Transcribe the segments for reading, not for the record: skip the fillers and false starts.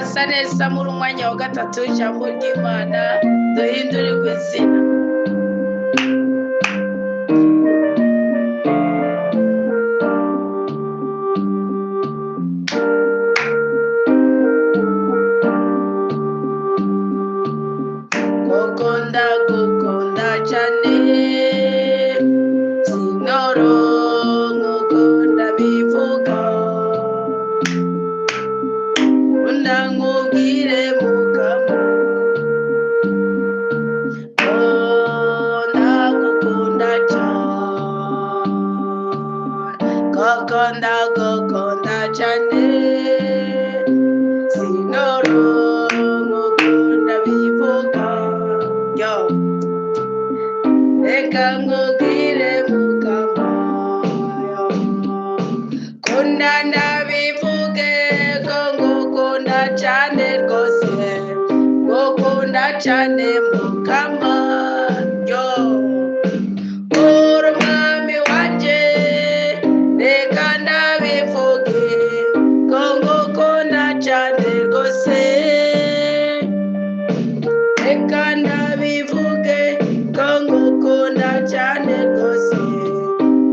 murasa neza muri umwanya wa gatatu w'ijambo ry'Imana duhindurirwe izina. Gukunda cyane sinoro nkukunda bivuga nkubwire mukama ndagukunda cyane gukunda cyane sinoro nkukunda bivuga yo reka nkubwire mukama kunda ndabivuge ko ngukunda cyane rwose ngukunda cyane mukama yo uri umwami wanjye reka ndabivuge ko ngukunda cyane rwose reka ndabivuge ko ngukunda cyane rwose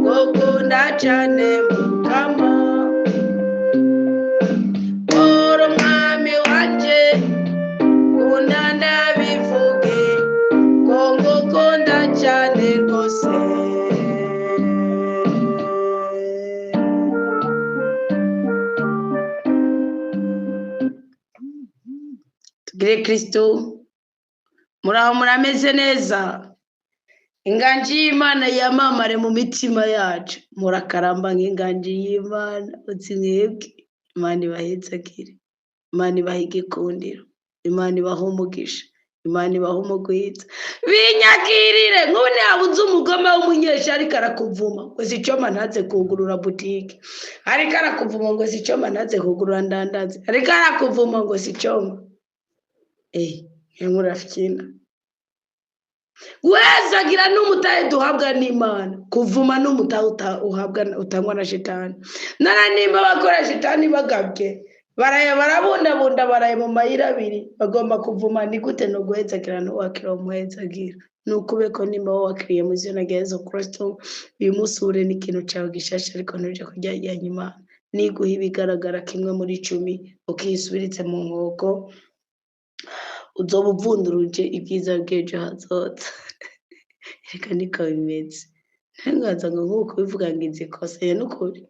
ngukunda cyane mukama uri umwami wanjye kunda ndabivuge ko ngukunda cyane rwose. Tugire Kristo. Muraho murameze neza, inganji y'Imana yamamare mu mitima yacu, murakaramba nk'inganji y'Imana utsi mwebwe. Imana ibahezagire, Imana ibahe igikundiro, Imana ibahe umugisha, Imana ibahe umugwiza. Binyakirire nk'ubu habuze umugome w'umunyesha ariko arakuvuma ngo si icyoma ntaze kugurura butike, ariko arakuvuma ngo si icyoma ntaze kugurura ndandazi, ariko arakuvuma ngo si icyoma murafyina wezagira n'umutahe duhabwa n'Imana. Kuvuma n'umutahe uhabwa utangwa na shitani. Nara nimba bakora shitani bagabye barabundabunda baraye mu mayira abiri bagomba kuvuma. Ni gute no guhezagira n'uwakira umuhezagira? Nukube ko nimba wakiriye mu izina rya Yesu Kristo bimusure n'ikintu cyawe gishasha, ariko ntuje kujya Imana niguha ibigaragara kimwe muri 10 ukisubiritse mu nkoko uzoba uvunduruje ibyiza bw'ejo hazoza. Reka niko bimeze, ntangaza ngo nk'uko bivuga ngo inzi kose n'ukuri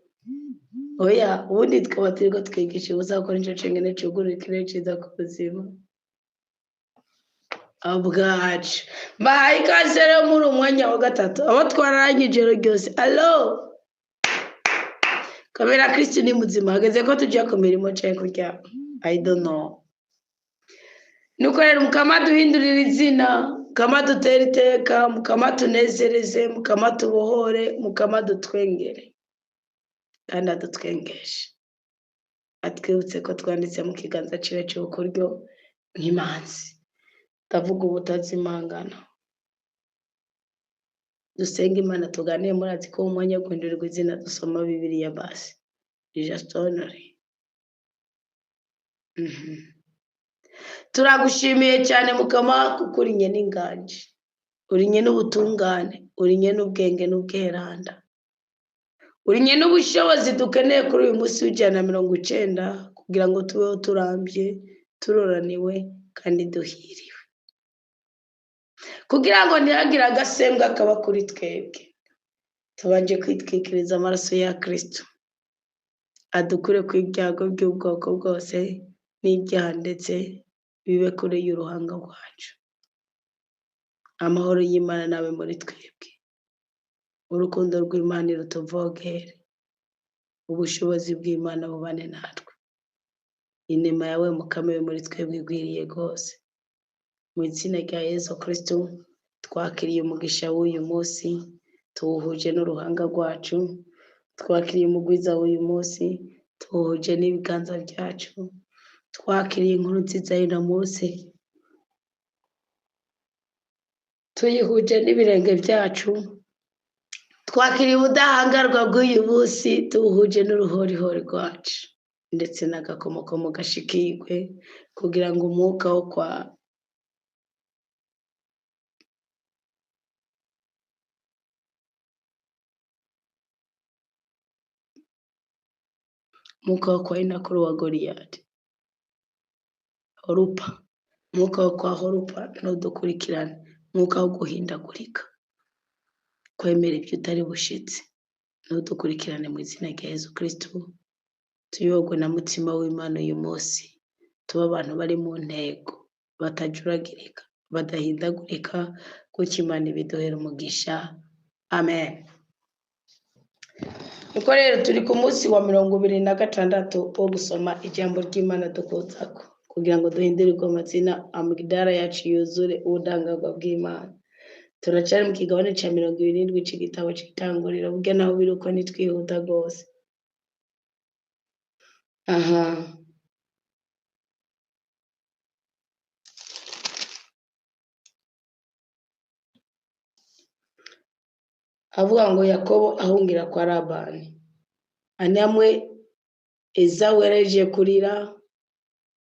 oya. Ubundi twaba turiko twigisha uzakora inco cengene cugurukire ciza ku buzima bwacu. Mbahaye ikaze rero muri umwanya wa gatatu abo twararanye ijoro ryose. Allo kabera Kristo ni muzima, hageze ko tujya ku mirimo cyangwa kuryama. I don't know. Nuko rero mukama duhindurira izina, mukama dutera iteka, mukama tunezereze, mukama tubohore, mukama dutwengere kandi adutwengeshe, atwibutse ko twanditse mu kiganza ciwe cy'ukuryo nk'imanzi. Ndavuga ubutazimangana. Dusenga Imana tuganire murazi ko umwanya wo guhindurirwa izina dusoma Bibiliya basi ijastonori. Turagushimiye cyane mukama kuko urinye n'inganji, urinye n'ubutungane, urinye n'ubwenge n'ubweranda, urinye n'ubushobozi dukeneye kuri uyu munsi w'190 kugira ngo tubeho turambye, turoraniwe kandi duhiriwe, kugira ngo ntihagire agasembwa kaba kuri twebwe. Tubanje kwitwikiriza amaraso ya Kristo adukure ku ibyago by'ubwoko bwose n'ibyaha ndetse bibe kure y'uruhanga rwacu. Amahoro y'Imana nawe muri twebwe, urukundo rw'Imana rutuvogere, ubushobozi bw'Imana bubane natwe, inema yawe mukame muri twebwe igwiriye rwose. Mu izina rya Yesu Kristo twakiriye umugisha w'uyu munsi, tuwuhuje n'uruhanga rwacu. Twakiriye umugwiza w'uyu munsi, tuwuhuje n'ibiganza byacu. Twakiriye inkuru nziza y'uno munsi, tuyihuje n'ibirenge byacu. Twakiriye ubudahangarwa bw'uyu munsi, tuwuhuje n'uruhorihori rwacu. ndetse n'agakomokomo gashikirwe kugira ngo umwuka wo kwa inakuru wa Goliyati Horupa, umwuka wo kwa Horupa ntudukurikirane, umwuka wo guhindagurika, kwemera ibyo utari bushitse ntudukurikirane mu izina rya Yesu Kristo. Tuyobwe na mutima w'Imana uyu munsi, tuba abantu bari mu ntego, batajuragirika, badahindagurika, gutyo Imana ibiduhera umugisha. Amen. Nuko rero turi ku munsi wa 26 wo gusoma ijambo ry'Imana dukuzako kugira ngo duhindurirwe amazina, amagidara yacu yuzure ubudangarwa bw'Imana. Turacari mu kigabane ca 27 c'igitabo c'Itanguriro, burya naho biruko nitwihuta rwose. Avuga ngo Yakobo ahungira kwa Labani. Anamwe Esawu yaraje kurira,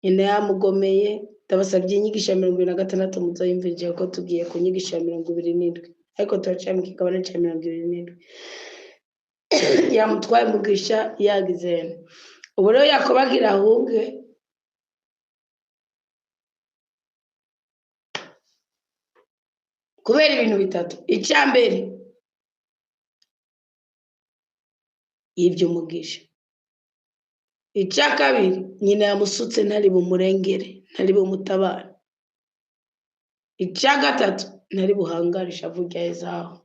nyina yamugomeye. Ndabasabye inyigisho ya 26 muzoyimvije ko tugiye ku nyigisho ya 27, ariko turaca mu kigabane ca 27. Yamutwaye mugisha yagize. Ubu rero Yakobo agira ahunge kubera ibintu bitatu. Icambere y'ibyo mugisha. Icya kabiri, nyina yamusutse ntari bumurengere, ntari bumutabara. Icya gatatu, ntari buhangarisha avuga Esawu.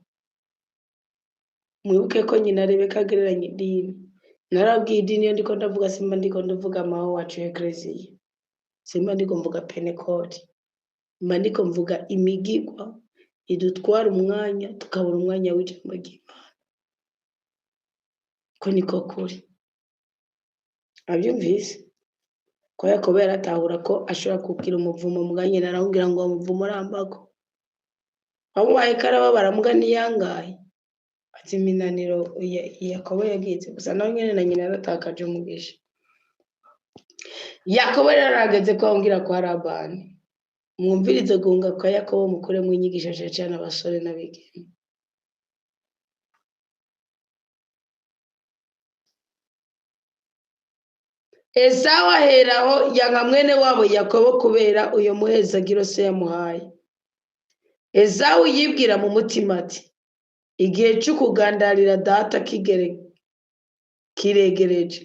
Mwibuke ko nyina Rebeka agereranya idini. Narabwiye idini yo ndiko ndavuga, simba ndiko ndavuga amaho wacu Eklesiya, simba ndiko mvuga Pentecote, mba ndiko mvuga imigigwa idutwara umwanya tukabura umwanya w'ijambo ry'Imana. Ko niko kuri. Abyumvise ko Yakobo yaratahura ko ashobora kugira umuvumo muganye, narahungira ngo umuvumo urambako. Abo bahekara baramuga niyangaye. Ati iminaniro Yakobo yagize gusa nawe nyene na nyina yaratakaje umugisha. Yakobo yarageze ko ahungira kwa Labani. Mwumvirize guhunga kwa Yakobo mukure mu nyigisho cyane abasore n'abigeme. Esawu aheraho yanga mwene wabo Yakobo kubera uyo muhezagiro se yamuhaye. Esawu yibwira mu mutima ati, igihe cyo kugandarira data kiregereje.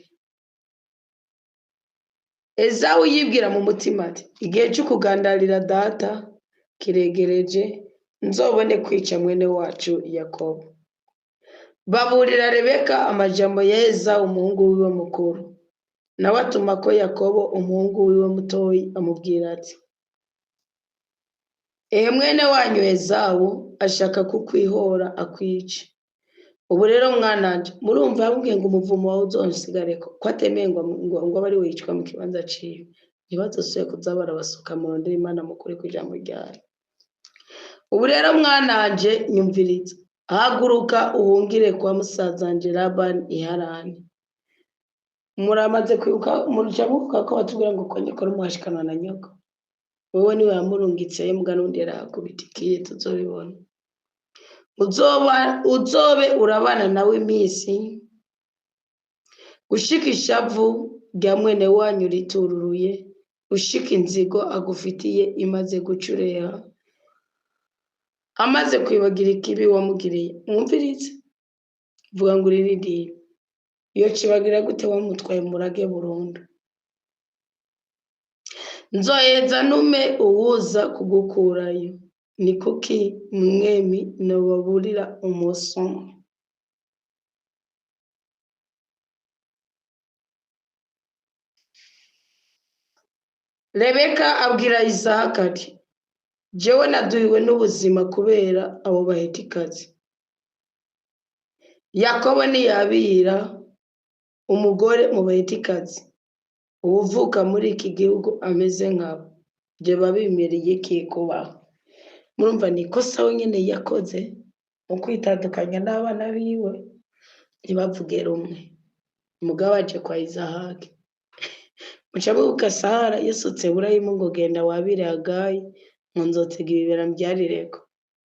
Esawu yibwira mu mutima ati, igihe cyo kugandarira data kiregereje, nzobone kwica mwene wacu Yakobo. Baburira Rebeka amajambo ya Esawu umuhungu wiwe mukuru. Nawe atuma ko Yakobo umuhungu wiwe mutoyi amubwira ati, mwene wanyu Esawu ashaka kukwihora akwice. Ubu rero mwananje murumva yabwiye ngo umuvumo wawe uzonsigareko, ko atemeye ngo bari wicwa mu kibanza ciwe. Ntibazosuye kuzabara basuka mu ndimi Imana mukuri ku ijambo ryayo. Ubu rero mwananje nyumviriza, haguruka uhungire kwa musazanje Labani i Harani. Muramaze kwibuka murucamuka ko batubwira ngo ko nyoko rumwashikana na nyoko. Wowe niwe yamurungitse mbwa nundi yarakubitikiye, tuzobibona. Uzobe urabana nawe iminsi, ushika ishavu rya mwene wanyu ritururuye, ushika inzigo agufitiye imaze gucureha, amaze kwibagira ikibi wamugiriye. Mwumvirize, vuga ngo uririndire. Iyo kibagira gute wamutwaye murage burundu. Nzoheza nume uwuza kugukurayo. Ni kuki mwemi nobaburira umusomo. Rebeka abwira Isaka ati, jewe naduhiwe n'ubuzima kubera abo bahetikazi. Yakobo ntiyabira umugore mu bahetikazi, uvuka muri iki gihugu ameze nkabo. Je babimereye iki kubaho. Murumva ni kosa wenyine yakoze mu kwitandukanya n'abana biwe, ntibavuge rumwe. Umugabo aje kwa Isahaki. muca mwibuka Sara yasutse Burayimu ngo genda wabire Hagayi ngo nzotega ibibera mbyarireko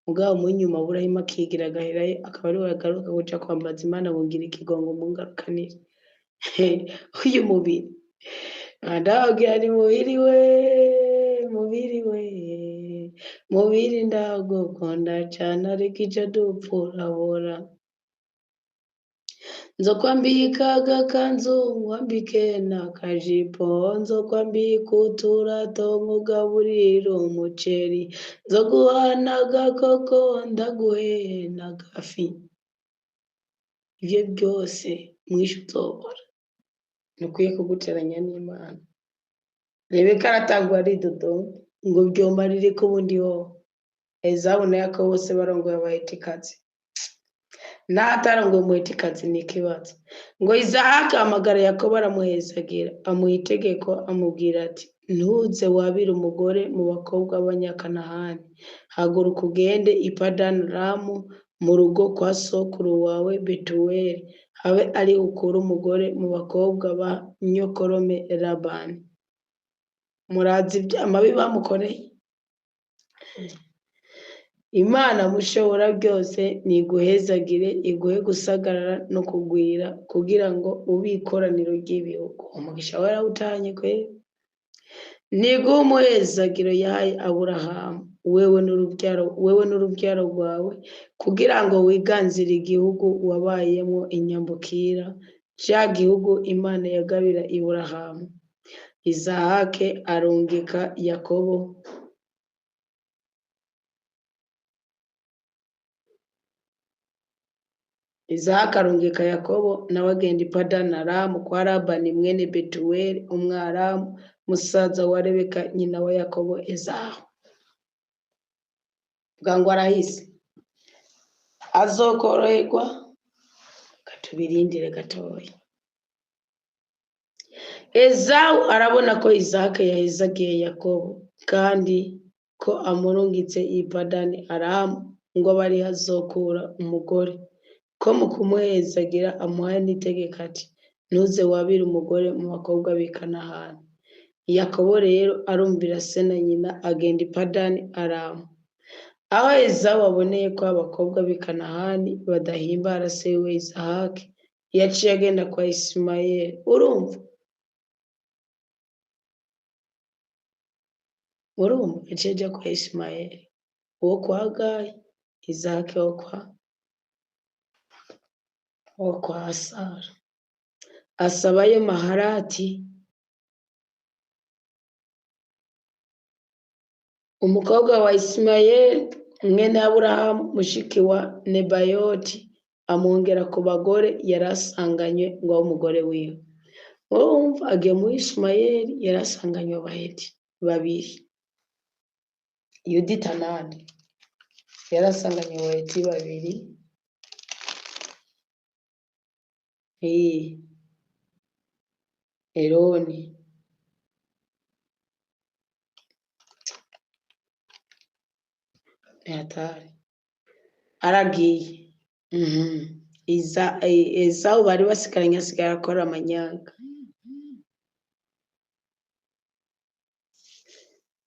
mugabo mu nyuma Burayimu akigira agaherayo akaba ari we yagaruka kuja kwambaza Imana ngo ngira ikigongo mungarukanire uyu mubiri ndababwira ni mubiri ndagukunda cane ariko ico dupfurabora nzokwambika agakanzu nkwambike n'akajipo nzokwambika uturato nkugaburira umuceri nzoguhana agakoko ndaguhe n'agafi ivyo byose mwishe uzobora nukwiye kuguteranya n'Imana Rebeka aratangwa ari Dodoma ngo byoma ririko ubundi ho Ezawu na Yakobo bose barongoye abahetikazi n'atarongoye umuhetikazi ni ikibazo ngo Izahaka amagara Yakobo aramuhezagira amuha itegeko amubwira ati ntuze wabire umugore mu bakobwa b'Abanyakanahani haguruka ugende i Padani Aramu mu rugo kwa sokuru wawe Betuweli habe ari ukura umugore mu bakobwa ba nyokorome Labani murazi amabi bamukoreye Imana mushobora byose niguhezagire iguhe gusagarara no kugwira kugira ngo ubikoraniro ry'ibihugu umugisha warawutanye kwe niguhe umuhezagiro yahaye Aburahamu wewe n'urubyaro rwawe kugira ngo wiganzire igihugu wabayemo inyambukira cya gihugu Imana yagabira Aburahamu Izahake arungika Yakobo Izahaka arungika Yakobo nawe agenda i Padani Aramu kwa Labani mwene Betuweli umwaramu musaza wa Rebeka nyina wa Yakobo Ezawu bwangu arahise azokoroherwa katubirindire gatoya Ezawu arabona ko Izahaka yahezagiye Yakobo kandi ko amurungitse i Padani Aramu ngo bari hazokura umugore ko mu kumuhezagira amuhaye n'itegeko ati ntuze wabire umugore mu bakobwa b'i Kanahani Yakobo rero arumvira se na nyina agenda i Padani Aramu aho Ezawu aboneye ko abakobwa b'i Kanahani badahimbara se we Izahaki yaciye agenda kwa Isimayeli urumva yaciye ajya kwa Isimayeli uwo kwa Hagayi Izahaki wo kwa Sara asabayo Maharati umukobwa wa Isimayeli mwene Aburahamu mushiki wa Nebayoti amwongera ku bagore yarasanganywe ngo umugore wiwe urumva agiye muri Isimayeli yarasanganywe abaheti babiri Yudita nande yarasanganywe abaheti babiri Eloni Hatari aragiye Ezawu bari basigaranye asigara akora amanyanga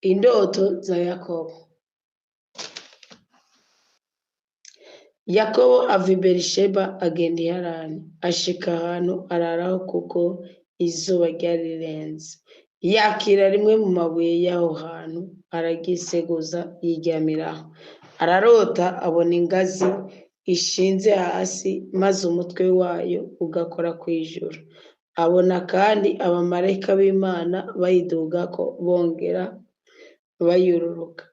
indoto za Yakobo ava i Berisheba agenda i Harani ashika ahantu araraho kuko izuba ryari rirenze yakira rimwe mu mabuye y'aho hantu aragiseguza yiryamiraho ararota abona ingazi ishinze hasi maze umutwe wayo ugakora ku ijuru abona kandi abamarayika b'Imana bayidugako bongera bayururuka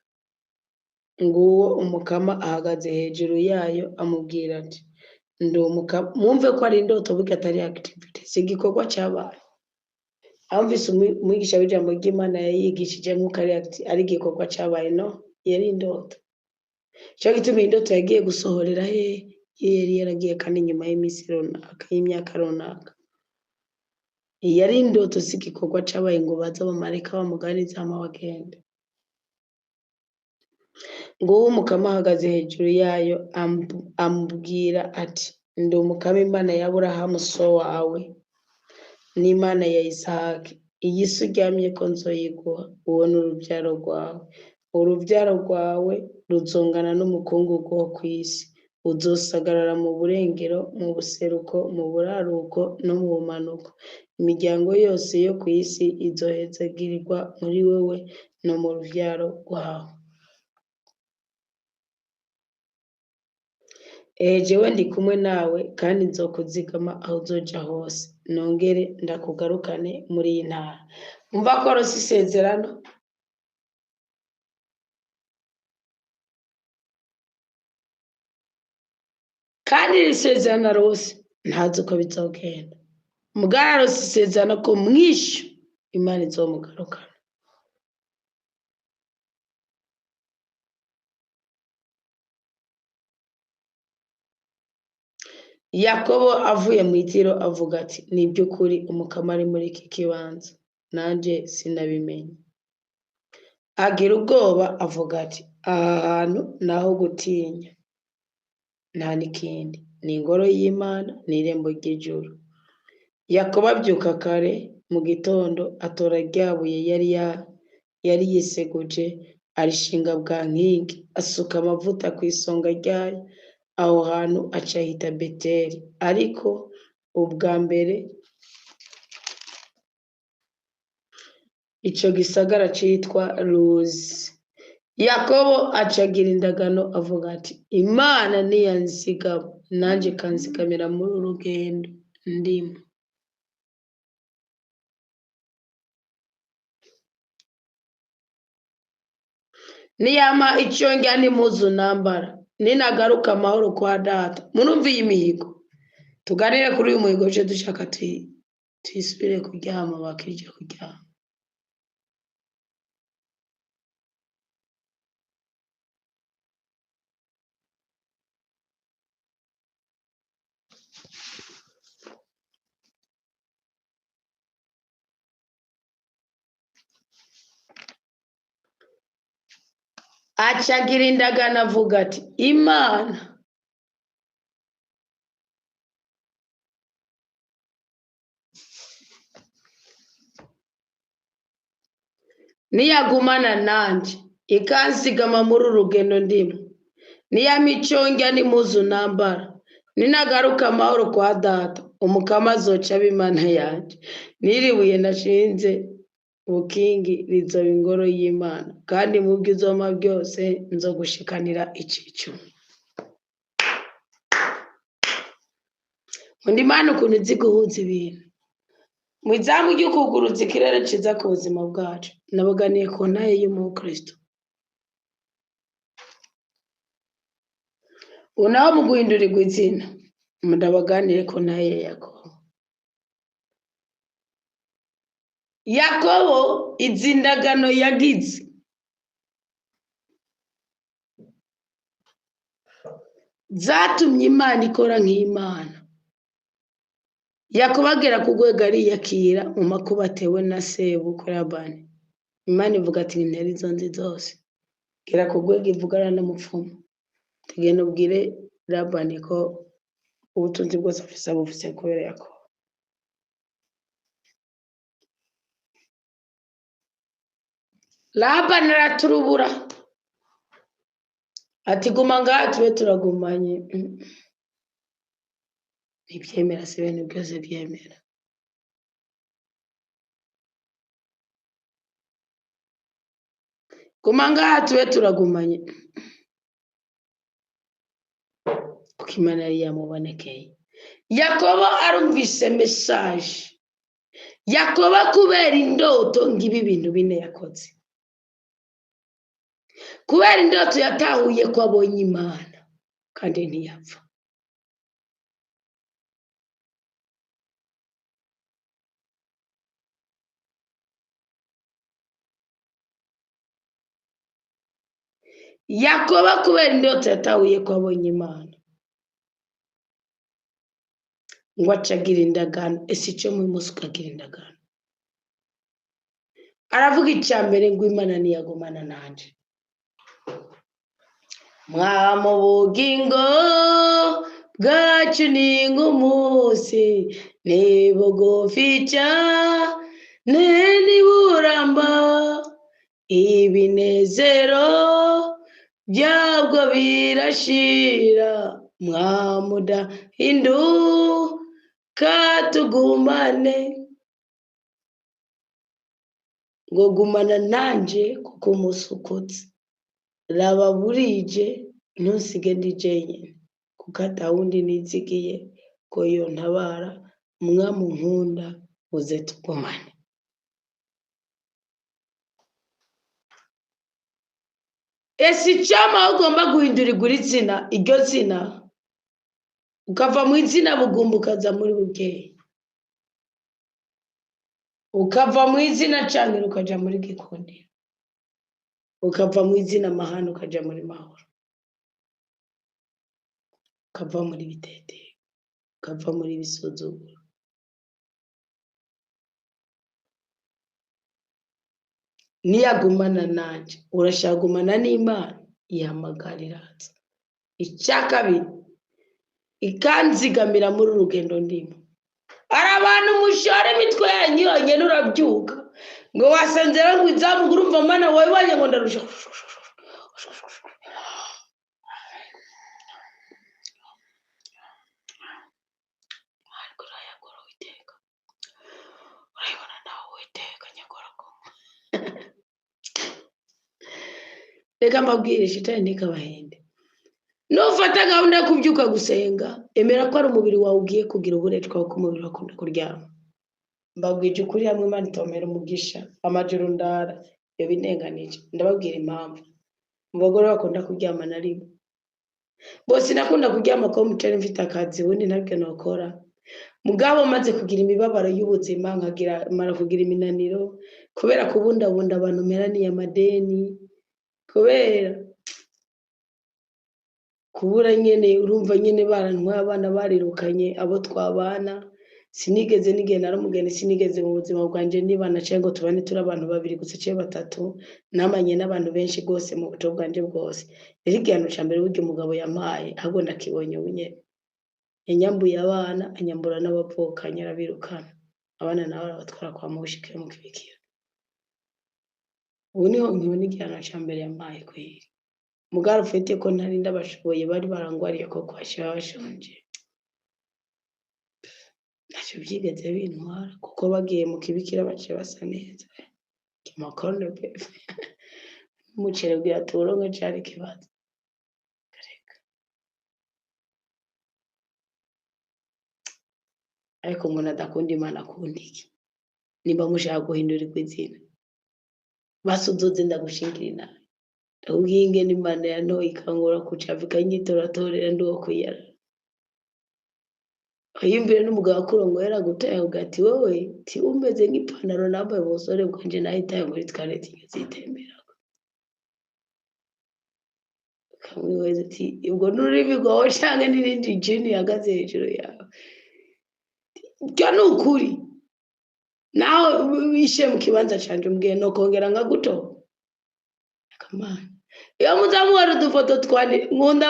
nguwo umukama ahagaze hejuru yayo amubwira ati ndi umukama mwumve ko ari indoto burya atari activity si igikorwa cyabaye amvise umwigisha w'ijambo ry'Imana yayigishije nk'uko ari igikorwa cyabaye no yari indoto cyo gituma indoto yagiye gusohorera yari yaragiye kandi nyuma y'iminsi runaka y'imyaka runaka yari indoto si igikorwa cyabaye ngo baze abamarayika bamuganize amabagende ngo umukama ahagaze hejuru yayo amubwira ati ndi umukama Imana ya Aburahamu so wawe n'Imana ya Isahaki iyi si uryamye ko nzoyiguha, uwo ni urubyaro rwawe ruzongana n'umukungugu wo ku isi, uzosagarara mu burengero, mu buseruko, mu buraruko no mu bumanuko. Imiryango yose yo ku isi izohezagirirwa muri wewe no mu rubyaro rwawe. Jewe ndi kumwe nawe kandi nzokuzigama aho uzoja hose, nongere ndakugarukane muri iyi ntara. Umva ko rose isezerano. Kandi iri sezerano rose ntazi uko bizogenda, mugara rose isezerano ko mwishu Imana izomugarukana. Yakobo avuye mu itiro avuga ati ni by'ukuri umukama ari muri iki kibanza, nanje sinabimenye. Agira ubwoba avuga ati aha hantu naho gutinya nta n'ikindi, ni ingoro y'Imana, ni irembo ry'ijuru. Yakobo abyuka kare mu gitondo, atora ryabuye yari yiseguje, arishinga bwa nkingi, asuka amavuta ku isonga ryayo, aho hantu acahita Beteli, ariko ubwa mbere ico gisagara citwa Luzi. Yakobo acagira indagano avuga ati Imana niyanzigama nanje kanzigamira muri urugendo ndimo. Niyama ico ndya n'impuzu nambara, ninagaruka amahoro kwa data. Murumva iyi mihigo? Tuganire kuri uyu muhigo je dushaka tuyisubire kuryama, bakirije kuryama. Acagira indagano avuga ati Imana niyagumana nanje ikansigama muri urugendo ndimo, niyama ico ndya n'impuzu nambara, ninagaruka amahoro kwa data, umukama azoca aba Imana yanje, n'iribuye nashinze ubukingi rizoba ingoro y'Imana, kandi mu bw'izoma byose nzogushikanira icicumi. Nkunda Imana ukuntu izi guhuza ibintu. Mu izamu ry'ukuguruza ikirere ciza ku buzima bwacu, nabaganiye ku ntaye y'umukristo. Unaho mu guhindurirwa izina, ndabaganire ku ntaye ya Yakobo. Yakobo izi ndagano yagize zatumye Imana ikora nk'Imana. Yakobo agera ku rwego ariyakira mu makuba atewe na sebukwe Labani. Imana ivuga ati ntera izo nzi zose, gera ku rwego ivugana n'umupfumu, tugenda ubwire Labani ko ubutunzi bwose afise abufise kubera Yakobo. Labani araturubura ati guma ngaha tube turagumanye. Ntibyemera, si ibintu byose byemera. Guma ngaha tube turagumanye, kuko Imana yari yamubonekeye. Yakobo arumvise message. Yakobo kubera indoto ngibi bintu bine yakoze. Kubera indoto yatahuye ko abonye Imana kandi ntiyapfa. Yakobo kubera indoto yatahuye ko abonye Imana, ngo acagira indagano. Ese ico mu munsi ukagira indagano, aravuga icya mbere ngo Imana niyagumana nanje. Mu bugingo bwacu ni nk'umunsi, ni bugufi ntiburamba ibinezero byabwo birashira mwamudahinduka tugumane ngo gumana nanje kuko umusukutse raba burije ntusige ndi jenyine kuko atawundi nizigiye ko yontabara umwami unkunda uze tugumane. Ese icyama ugomba guhindurirwa izina, iryo zina ukava mu izina bugumba ukaza muri bukeya, ukava mu izina canira ukaja muri gikundiro, ukava mu izina mahano ukaja muri mahoro, ukava muri bitete, ukava muri bisuzuguro. Niyagumana nanje urashagumana n'Imana ihamagarira. Icya kabiri ikanzigamira muri urugendo ndimo. Ari abantu mushore imitwe yanyu yonyine urabyuka ngo wasanze ngo izamu urumva mana wowe wanye ngo ndarusha reka mbabwire shitani ntikabahende. Nufata gahunda yo kubyuka gusenga emera ko ari umubiri wawe ugiye kugira uburetwa ko umubiri wakunda kuryama. Mbabwije ukuri hamwe Imana itomera umugisha amajoro ndara yo binenganije. Ndababwira impamvu mu bagore bakunda kuryama na rimwe bose nakunda kuryama ko mucere mfite akazi ubundi ntabwo nakora mugabo maze kugira imibabaro y'ubuzima nkagira mara kugira iminaniro kubera kubundabunda abantu meraniye amadeni kubera kubura nyene urumva nyene barantwaye abana barirukanye abo twabana sinigeze nigenda naramugene sinigeze mu buzima bwanje nibana cengo tubane turi abantu babiri gusa cye batatu namanye n'abantu benshi gose mu buto bwanje bwose. Igihano ca mbere buryo umugabo yampaye ahubwo ndakibonye bunye yanyambuye abana anyambura n'abavukanye arabirukana abana nabo arabatwara kwa mushike mu kibikira. Ubu niho nkibona igihano ca mbere yampaye kweri mugara ufite ko ntari ndabashoboye bari barangwariye ko kwashashonje ntacyo byigeze bintwara kuko bagiye mu kibikira bace basa neza kimakorne pe umucere bwaturo ngo cyari kibazo kareka ariko umuntu adakunda Imana akunda iki nimba mushaka guhindurirwa izina basuzoze ndagushingira inama ubwinge n'Imana yanto ikangura kucavika nyitoratorera ndo kuyara ayimbere n'umugabo akurongo yaragutaye ugati wowe ti umeze nk'ipantaro nambaye ubusore bwanje nahitaye muri twareti zitembera kamwe weze ti ubwo nurimi rwawe canke n'irindi jini yagaze hejuru yawe byo nukuri nawe wishe mu kibanza canje umbwiye no kongera ngaguto akamana iyo muzamu wari udufoto twandi nkunda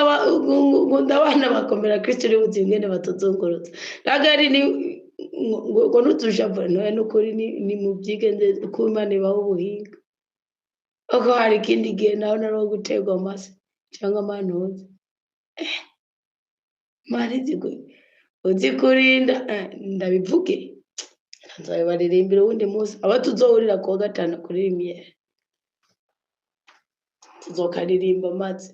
abana bakomera Kristo uri buzingene batuzungurutse nagari ni ngo nutujavura no nukuri ni mu byigende ku Imana ibaho ubuhinga uko hari ikindi gihe naho naro gutegwa amase cyangwa amantuze mari zigo uzikurinda ndabivuge nzabaririmbira ubundi munsi aba tuzohurira ku wa gatanu kuri Rimyere tuzokaririmba maze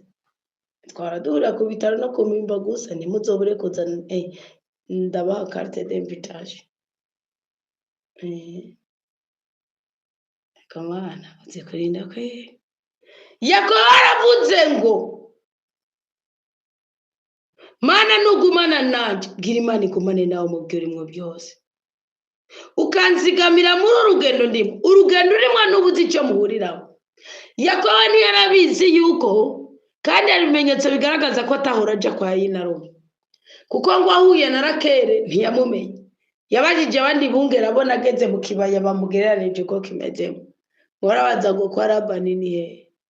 twaraduhura ku bitaro no kumimba gusa nimuzobure kuzana ndabaha carte d'invitation kamana uzikurinda kwe Yakobo aravuze ngo Mana nugumana nanje gira Imana igumane nawe mu byo urimo byose ukanzigamira muri urugendo ndimo urugendo urimo n'ubuzi icyo muhuriraho. Yakobo ntiyarabizi yuko kandi ari ibimenyetso bigaragaza ko atahora aja kwa Yinarume kuko ngo ahuye na Rakere ntiyamumenye yabajije abandi bungera abona ageze mu kibaya bamugereranije ko kimezemo warabaza ngo kwa Labani ni he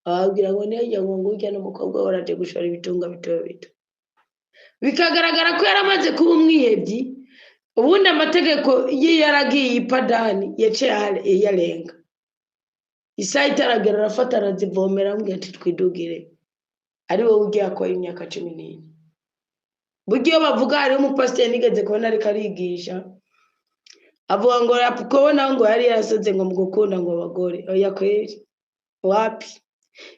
ababwira ngo niyo ngo ngujya n'umukobwa waraje gushora ibitunga bito bito bikagaragara ko yaramaze kuba umwihebyi ubundi amategeko yaragiye ipadani yaciye yarenga isaha itaragera arafata arazivomera ambwira ati twidugire ari wowe ugiye akora imyaka 14 buryo bavuga ari umupasiteri nigeze kubona ariko arigisha avuga ngo kubona ngo yari yarasoze ngo mu gukunda ngo abagore oya kweri wapi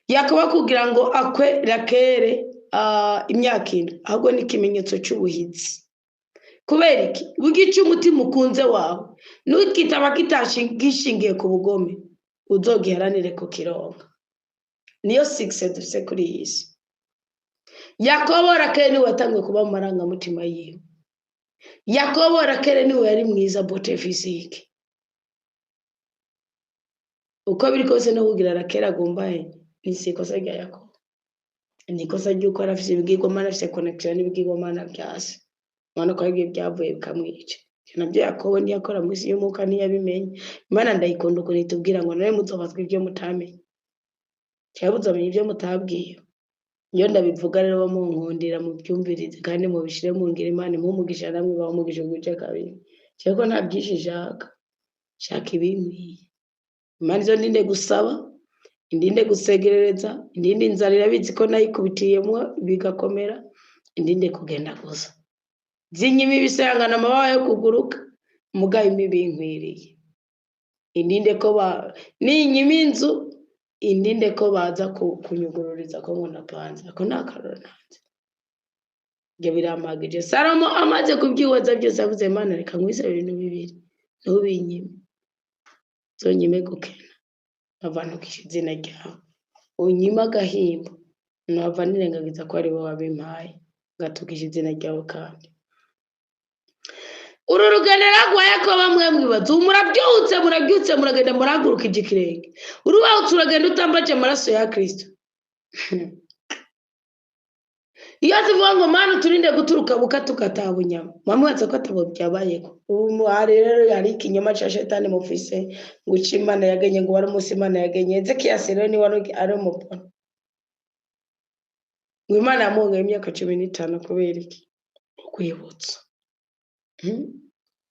yakuba kugira ngo akwe rakere imyaka 7 ahubwo ni ikimenyetso cy'ubuhizi kubera iki bugice umutima ukunze wawe nukitaba kitashingiye ku bugome uzogiharanire ko kironka niyo 6 dufise kuri isi Yakobo rakere ni watangwe kuba mu marangamutima yiwe Yakobo rakere ni we yari mwiza bote physique uko biri kose no kugira rakere agombaye ni sikosa rya Yakobo nikosa ryuko arafise ibigirwamana afise connection n'ibigirwamana byase mwana ko ari byavuye bikamwica nabyo Yakobo ni yakora mu isi y'umuka ni yabimenye Imana ndayikunda uko nitubwira ngo nawe muzobazwa ibyo mutamenye cyabuze amenye ibyo mutabwiye iyo ndabivuga rero bamunkundira mu byumvirize kandi mu bishire mu ngira Imana impumugisha namwe bamugisha guce kabiri cyeko nta byishishaka shaka ibimwiye Imana izo ndinde gusaba indinde gusegerereza indinde inzarira bizi ko nayikubitiyemo bigakomera indinde kugenda gusa zinyimi bisangana amababa yo kuguruka mugaye imibinkwiriye indinde ko ninyimi inzu indinde ko baza kunyugururiza ko ngo napanze ako nakaronanze nge biramagije Salomo amaze kubyiwoza byose avuze Imana reka nkwize ibintu bibiri nubinyime zonyime gukena abantu kishizina ryawe unyima gahimbo nava nirengagiza ko ari bo wabimpaye gatukisha izina ryawe kandi uru ruganira rwaye ko bamwe mwibaza murabyutse muragenda muraguruka igikirenge urubaho turagenda utambaje amaraso ya Kristo iyo tuvuga ngo mana turinde guturuka tukatabunyama mwamwatse ko atabo byabayeko ubu rero yari ikinyoma cya shetani mufise ngo Imana yagenye ngo wari umunsi Imana yagenye Ezekiya rero ni wari ari umupona ngo Imana yamuhaye imyaka 15 kubera iki kwibutsa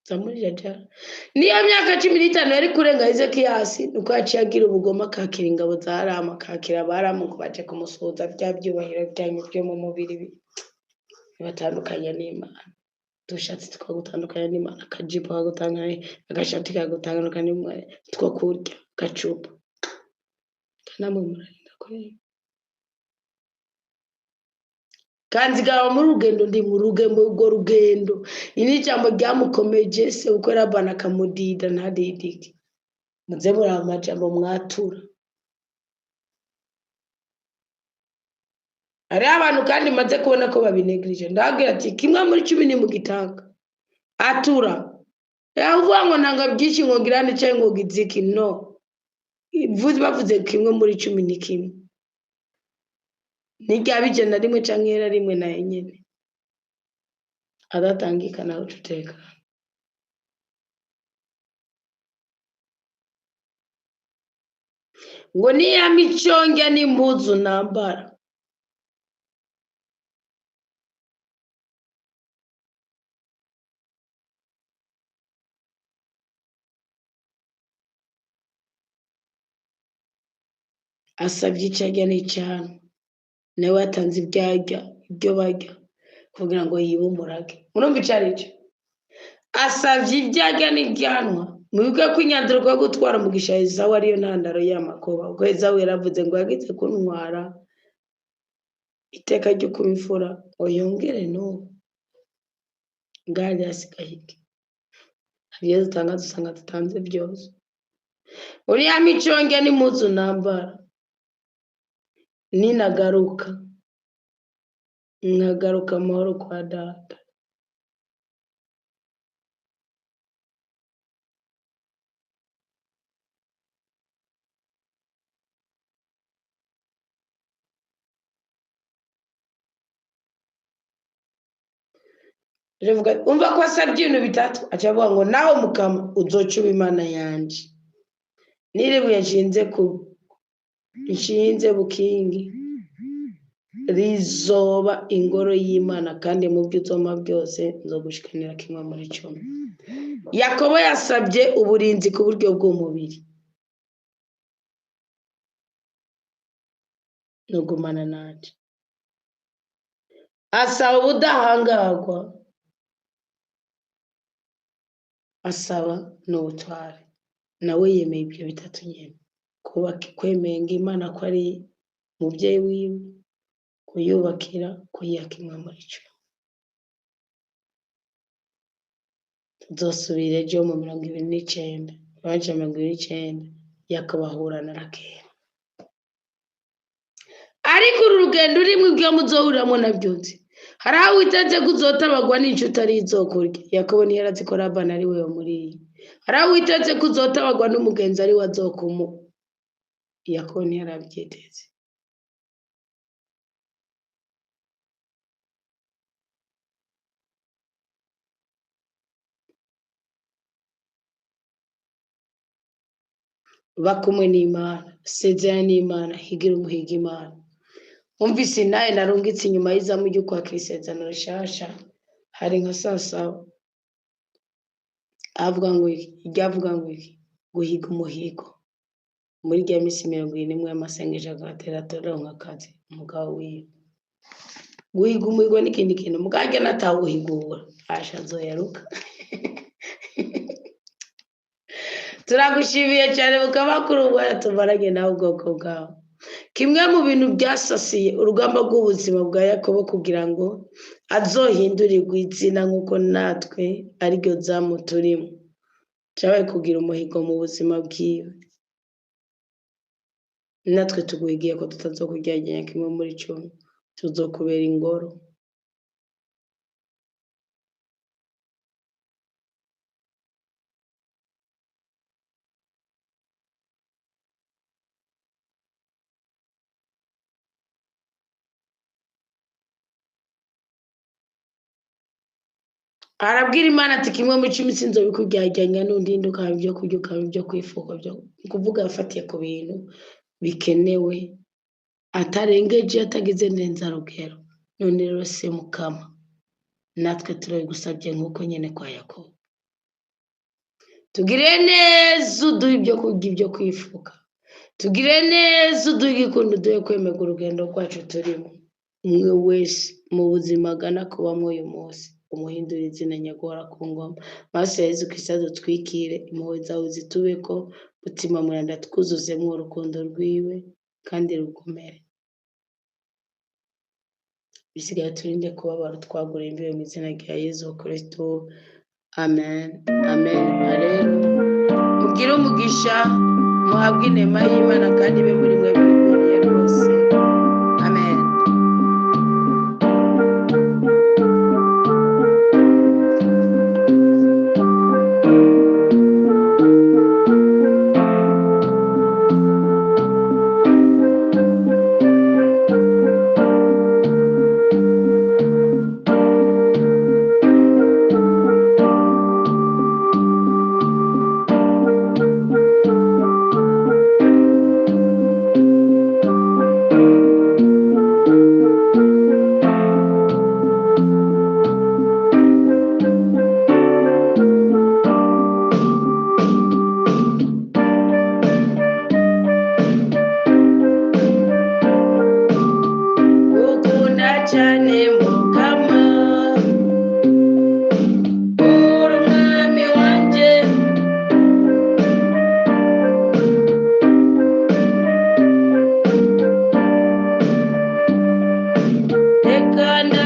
Zamurira jara niyo myaka 15 yari kurenga Ezekiyasi nuko yaciye agira ubugoma kakira ingabo za Rama kakira baramu ngo baje kumusuhuza bya byubahiro byanyu byo mu mubiri batandukanye n'Imana dushatse twagutandukanye n'Imana akajipo kagutanganye agashati kagutanganye n'imwe two kurya gacupa kanamwe murarinda kuri kandi gawa mu rugendo ndi mu rugendo ini cyambo ryamukomeje se uko rabana kamudida ntadidike muze muri amajambo mwatura ari abantu kandi maze kubona ko babinegrije ndagira ati kimwe muri 10 ni mu gitanga atura yavuga ngo nanga byinshi ngo girane cyangwa ngo giziki no bavuze kimwe muri 10 ni kimwe nigabije na rimwe cankera rimwe na yenyene adatangika na ututeka ngo ni ya michonge n'impuzu nambara asabye icajya n'icana nawe atanze ibyo barya kugira ngo yibumurage murumva icarico asavye ibyajya n'ibyanwa mwibuke ko inyanduro yo gutwara mugisha Ezawu ariyo ntandaro y'amakoba ubwo Ezawu yaravuze ngo yagize kuntwara iteka ryo kumifura oyongere no ngari asikahike abiye dusanga dutanze byose uriya michonge n'impuzu nambara ninagaruka nkagaruka amahoro kwa data revuga umva ko asabye ibintu bitatu acavuga ngo naho mukama uzocuba Imana yanje niribuye nshinze bukingi rizoba ingoro y'Imana kandi mu byo uzoma byose nzogushikanira kimwe muri 10. Yakobo yasabye uburinzi ku buryo bw'umubiri no gumana nanje, asaba ubudahangarwa, asaba n'ubutware. Nawe yemeye ibyo bitatu nyene, kubaka kwemeye ngo Imana ko ari muvyeyi wiwe, kuyubakira, kuyiha kimwe muri 10. Tuzosubira ejo mu 29 baje 29 yakabahura na Rakeli. Ariko uru rugendo urimwe ibyo muzohuriramo nabyo nzi, hari aho witeze kuzotabagwa n'inshuti ari izokurya. Yakobo ntiyarazi ko Labani ari we wamuriye. Hari aho witeze kuzotabagwa n'umugenzi ari we azokumu. Yakobo ntiyarabyiteze. Bakumwe n'Imana, sezera n'Imana, higira umuhiga Imana. Umvise naye narungitse inyuma y'izamu ryo kwakira isezerano rishasha, hari nka sasaba avuga ngo guhiga umuhigo muri rya misi 21 y'amasengesho agatera toronka akazi umugabo wiwe. Guhiga umuhigo n'ikindi kintu muganje natawuhigura asha zoyaruka. Turagushimiye cyane bukabakuru bwatumaranye nawe ubwoko bwawe. Kimwe mu bintu byasasiye urugamba rw'ubuzima bwa Yakobo kugira ngo azohindurirwe izina nk'uko natwe ariryo zamu turimo, cyabaye kugira umuhigo mu buzima bwiwe. Natwe tuguhigiye ko tutazokuryaganya kimwe muri 10, tuzokubera ingoro. Arabwira Imana ati kimwe mu 10 sinzobikuryaganya n'undinduka ibyo kurya ukaba ibyo kwifuka byo kuvuga afatiye ku bintu bikenewe atarengeje atagize ndenza rugero. None rero se mukama natwe turabigusabye nk'uko nyene kwa Yakobo, tugire neza uduhe ibyo kurya ibyo kwifuka, tugire neza uduhe igikundo uduhe kwemega urugendo rwacu turimo. Umwe wese mu buzima agana kubamwo uyu munsi umuhindura izina nyagora ku ngoma, maso ya Yezu Kristo adutwikire, impuhwe zawe zitubeko, mutima muranda twuzuzemwo urukundo rwiwe kandi rugomere. Bisigaye turinde kubabara twagura imbibe mu izina rya Yezu Kristo. Amen, amen. Rero mugire umugisha, muhabwe inema y'Imana kandi be muri mwe bikwiriye rwose. Amen. Uganda.